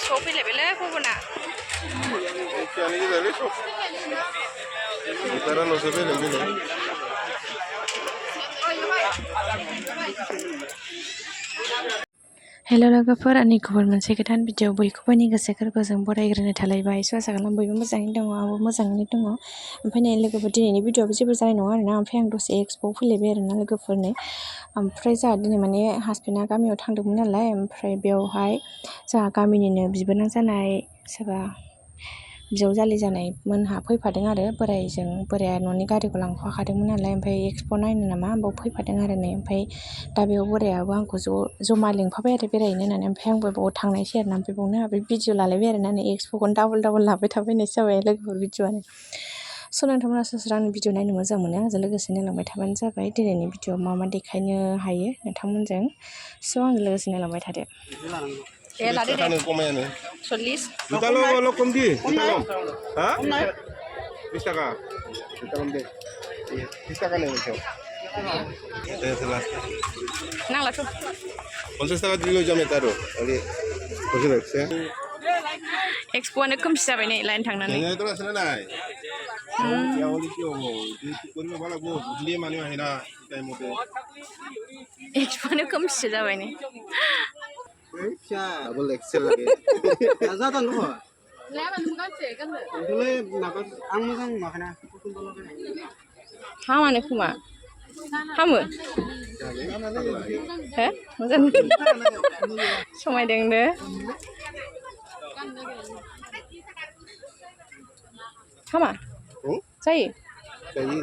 एक्सप'आव फैलायबायलै गुबुना हेल' लोगोफोर आंनि गुबुन मोनसे गोदान भिडिअ बयखौबो आंनि गोसो गोरबोजों बरायग्रोनो थालायबाय आसा खालाम बयबो मोजाङैनो दङ आंबो मोजाङैनो दङ ओमफ्राय नै लोगोफोर दिनैनि भिडिअआबो जेबो जानाय नङा आरोना ओमफ्राय आं दसे एक्सप'आव फैलायबाय आरोना लोगोफोरनो ओमफ्राय जोंहा दिनै माने हासबेन्डआ गामियाव थांदोंमोन नालाय ओमफ्राय बेवहाय जोंहा गामिनिनो बिबोनां जानाय सोरबा बिजावजालि जानाय मोनहा फैफादों आरो बोराया न'नि गारिखौ लांफाखादोंमोन नालाय ओमफ्राय एक्सप' नायनो नामा बाव फैफादों आरो नै ओमफ्राय दा बेयाव बोरायाबो आंखौ जमा लिंफाबाय आरो बेरायहैनो होननानै ओमफ्राय आंबो बाव थांनायसै आरोना ओमफ्राय बावनो आंहा भिडिअ लालायबाय आरोना नै एक्सप'खौनो डाबल लाबाय थाबायनायसो जाबाय लोगोफोर भिडिअआनो स' नोंथांमोना सोर आंनि भिडिअ नायनो मोजां मोनो आंजों लोगोसे नायलांबाय थाबानो जाबाय दिनैनि भिडिअआव मा देखायनो हायो नोंथांमोनजों स' आंजों लोगोसे नायलांबाय थादो दे लादो दे 40 Juta lo komdi. Juta lo. Hah? 20 taka. Juta lo deh. 20 taka nih macam. Jelas. नांलाथ' 50 taka dulu jam itu ada. Oke. Oke baik ya. एक्सप'आनो खोमसि जाबाय नै लाइन थांनानै Ini itu rasanya nai. Ya oli kyo. Itu kurang malah gua beli mana mana kayak model. एक्सप'आनो खोमसि जाबाय नै Double XL lagi. Azatan tuh. Dulu napas angmang makna. हामानो खोमा हामो हो मोजां समायदोंनो हामा जायो Kayak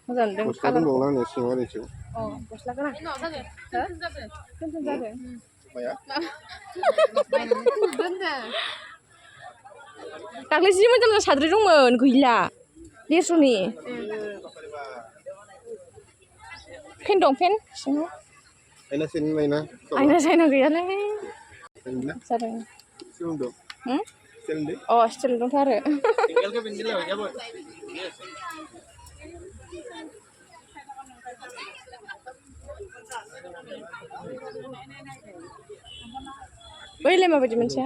मोजां नुदों Sekarang mau nanya semua itu. अ गस्ला गोनां दोनथ'न जादों Ya. दाख्लै जि मोजां साद्रि दंमोन गैला देरस'नि फेन दं फेन सिङाव Aina sini Aina. आयना सायना गैयालै Aina. जादों Sini dong. Sini deh. अ स्टिल दंथ' आरो Tinggal ke pinggir ya, Boy. बैलाय माबायदि मोनसेया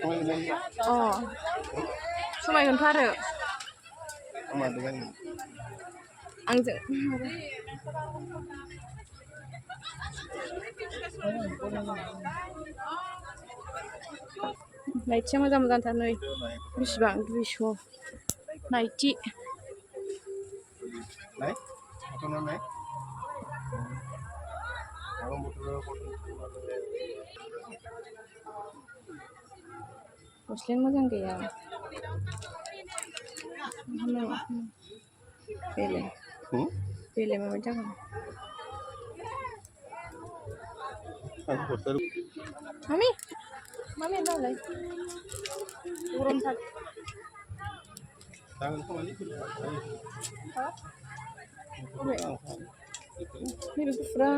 Oh, अ समायगोनथ' आरो sama dengan आंजों नाइटिया मोजां मोजांथार नै बेसेबां 200 ninety naik? Atau non naik? Kalau motor गस्लायानो मोजां गैया बेलाय माबायदि जागोन मामि दालाय गरमथार tangan kemana? नैबे गुफुरा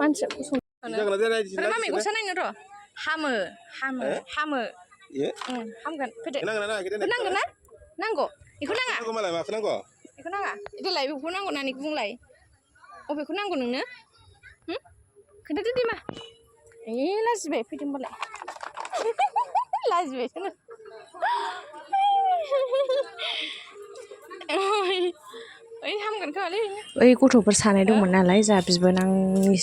मानसिया गसंनो Jangan ada di sini. Mummy गस्ला नायनो र' हामो Iya. हामगोन फैदो Kenang kita naik. नांगोन ना नांगौ बेखौ नाङा Kenang malah, mak kenang kok? बेखौ नाङा देलाय बेखौ नांगौ नानि बुंलाय अबेखौ नांगौ नोंनो खोन्थादो दे मा लाजिबाय फैदों होनबालाय लाजिबायसो ओइ हामगोन खोमालै ओइ गथ'फोर सानै दंमोन नालाय जोंहा बिबोनांनि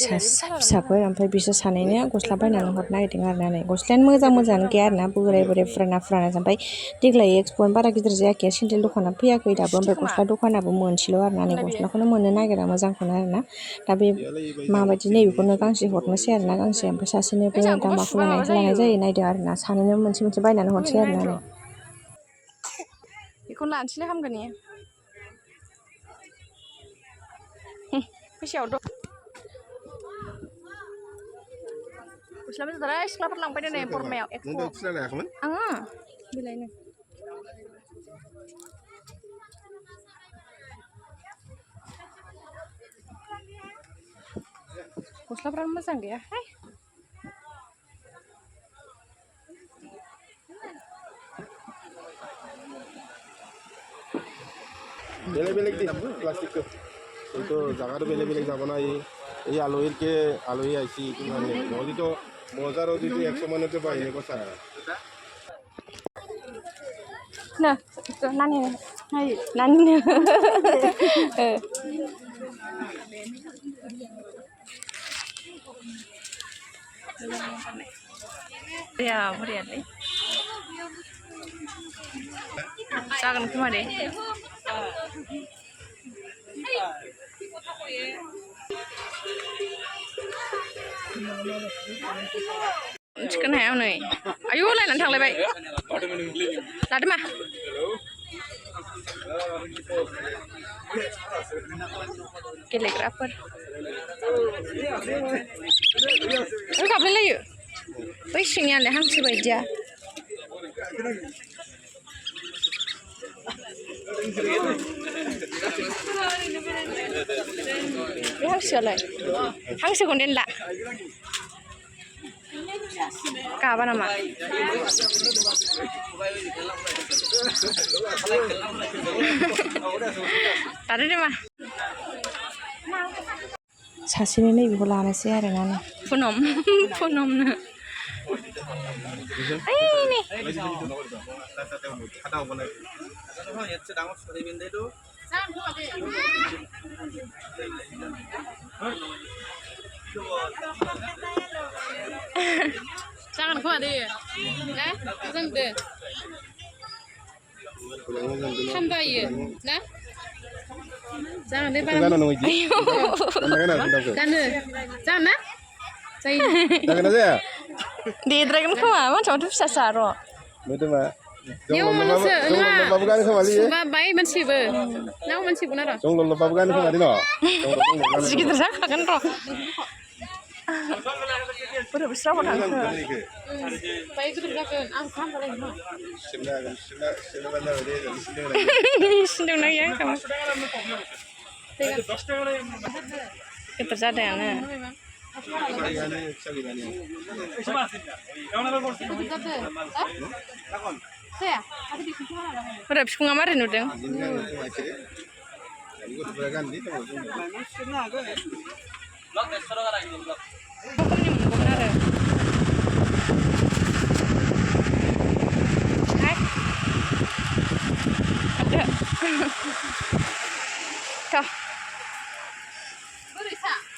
फिसाफोर ओमफ्राय बिसोर सानैनो गस्ला बायनानै हरनो नागिरदों आरोना नै गस्लायानो मोजाङानो गैया आरोना बोराय फुराना ओमफ्राय देग्लाय एक्सप'आनो बारा गिदिर जायाखै सेन्देल दखाना फैयाखै दाबो ओमफ्राय गस्ला दखानाबो मोनसेल' आरोना नै गस्लाखौनो मोननो नागिरा मोजांखौनो आरोना दा बे माबायदि नैबेखौनो गांसे हरनोसै आरोना गांसे ओमफ्राय सासेनोबो दा माखौ लानाय जायो नायदो आरोना सानैनो मोनसे बायनानै हरसै आरोना नै बेखौनो लानोसैलाय हामगोन इयो फैसायाव दं गस्ला मोजांथार सिख्लाफोर लांफैदो नै बरमायाव Nunda gusla layakhman? आङो बिलायनो गस्लाफ्रानो मोजां गैयाहाय Bele-bele di plastik tuh. Itu jangan bele-bele jangan aja. এই আলহীকে আলহী আইছি কিমানে নহ'লেতো বজাৰত যদি 100 মানতে পাই এনে কথা Nè, năn nè. Hay, năn nè. Ya, boleh deh. Jangan kemana deh. Chicken heo này. Ayo lại lần thằng lại vậy. Là đấy mà. Telegrapher. Ôi gặp lên lấy. Ôi sinh nhật lại hăng chi vậy giờ. Hăng sửa lại. Hăng sửa còn đến lạ. Cả ba năm à? Tadi deh mah. 사실은 이 볼라는 세야를 나는 푸놈 푸놈네. 아이네. Jangan kuat deh, nah, jangan deh. Tambah ya, nah. Jangan deh, Jangan nunggu ji. Jangan, jangan nah. Jangan aja ya. Di dragon kemana? Macam tu bisa saro. Betul mak. Yo, manusia, lupa bukan kembali ya. Sudah baik mencibu, nah mencibu nara. Jong lupa bukan kembali no. Sedikit tersangka kan roh. Udah besar pun aku. Baik itu berapa? Aku kan paling mah. Sila bandar ada sila. Sedang nak ya kamu. Kita jadi ana. Udah bisa ngamarin udah. Kah.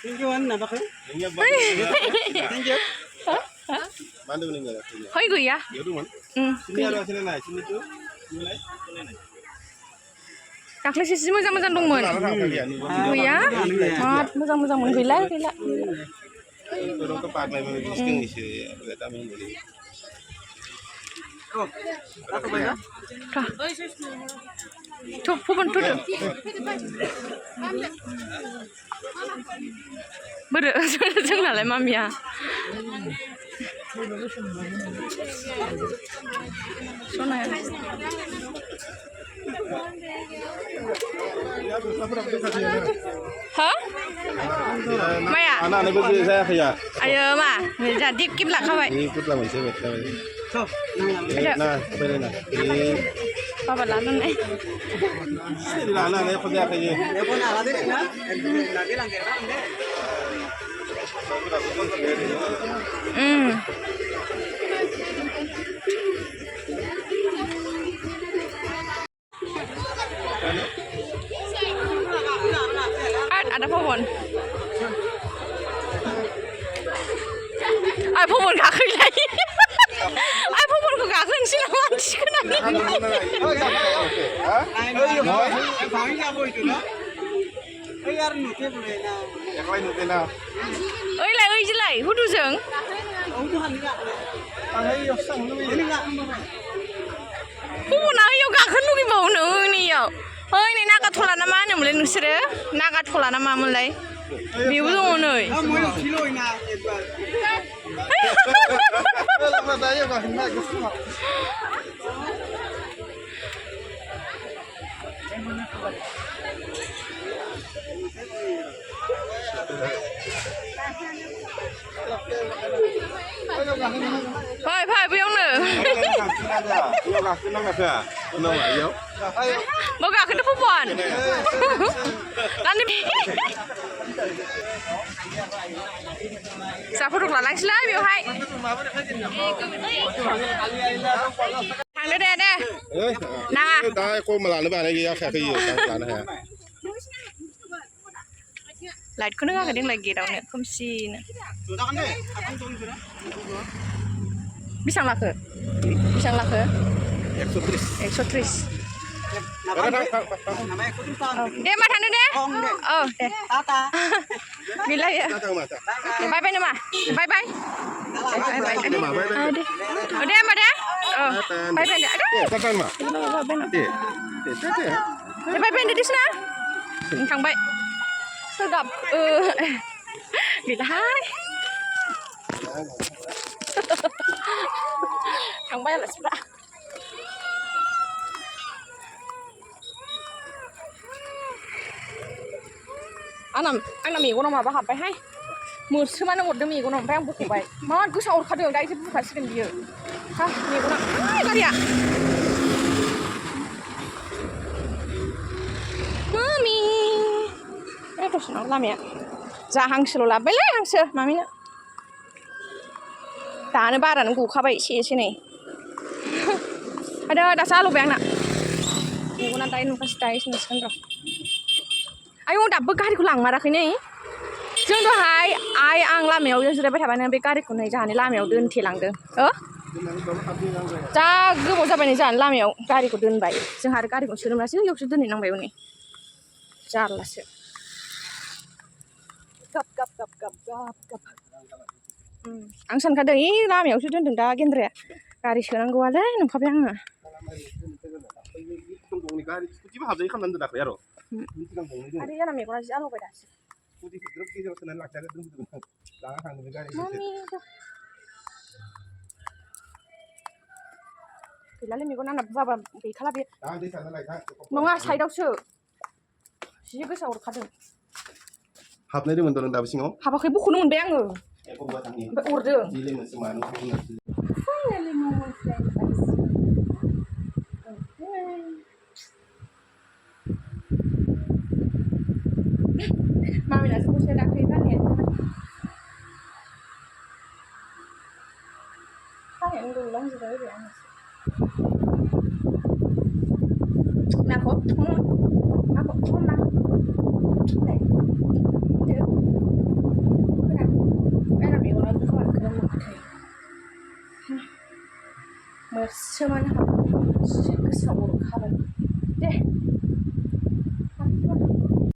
Thank you Wan, apa kan? Thank you. Mana meninggal? Hoi gue ya. Ya tuh man. Sini ada sini naik, sini tuh. Sini naik. Kakak sih macam dong mon. Gue ya. Mat macam mon gue lah. Kalau tempat lain memang bising sih, kita main dulu. Oh, apa banyak? Kah. Tuh, pun tuh. Bener, jangan lah mami ya. Sona ya. Hah? Maya? Anak betul saya kayak. Ayo ma, jadi kim lah kau. Ikut lah masih betul. So, Nah, boleh nah. Ini. Papa lalu nih. Sini lah anak aku dia kayak. ya pun ala deh ya. Lagi langgar kan deh. Ada pohon. Ai pohon kakek lagi. Ai pohon ku kakek sih lah sih kena. Hah? Phang ya boy tu lah. Yaar nuke boleh na. Yang lain mungkin nah. Oi lai, hudu jeng. Oh tu han enggak. Ay, sang lu ini enggak. Pohon ayo kakek nu gimana nih yo. Oi ini naga thola nama nih mulai nusre. Naga thola nama mulai. Biu dong nih. Ah, mau kilo ini ekbar. Lama saya mah enggak gitu. Phai, phai, biếu nữa. Yêu gà, nó gà. Nó mà yêu. mau gak ke depan nanti siapa dulu langsung lah biar hai thằng nữa đây đây nè ta cô mà làm nó bà này kia phải cái gì làm nó hả light ko na kadang lagi daw na kumsi na bisang laki eksotris dia mah thằng nữa deh deh Tata. bila ya bye bye nama bye bye udah mah dah bye bye dah ta ta mà bye bye di sana thằng bay sao gặp bila hai thằng bay là sao anh làm mì của nó mà bà họcไปให้มือซื้อมาทั้งหมดเดี๋ยวมีกูน้องแป้งบุกไปมันกูชอบเขาเดินได้ที่ผู้ขายสิ่งเดียวฮะมีกูน้องก็dia mami terus nong lam ya जा हांसो ल' लाबोबायलै हांसो मामिनो दानो बारानो गखाबाय एसे एसे नै आरो दासो आलौबाय आंना मेगना दायो नुगासिनो दायो नुसिगोन र' आयौ दाबो गारिखौ लांमाराखै नै जों दहाय आइ आं लामायाव जिरायबाय थाबानो बे गारिखौ नै जोंहानि लामायाव दोनथेलांदों जा गोबाव जाबाय नै जोंहानि लामायाव गारिखौ दोनबाय जोंहा आरो गारिखौ सोनोमोनासै इयावसो दोनहैनांबाय हनै जारलासो gap आं सानखादों इ लामायावसो दोनदों दा गेन्द्राया गारि सोनांगौआलै नंखाबाय आङो आरो जाना मेगना जि आलौबाय दासो गैलालै मेगन आंना बाबा गैखाला बे नङा साइडआवसो जि गोसा अरखादों हाबनाय दंमोन थ' नों दाबो सिङाव हाबाखै बख'नो मोनबाय आङो ओमफ्राय अरदों मामिनासो गस्लाया दाख्लै गाननायानो गैलांजोबबाय आङो नाखौ ना मोस्रोमानो हाबो जि गोसा अरखाबाय दे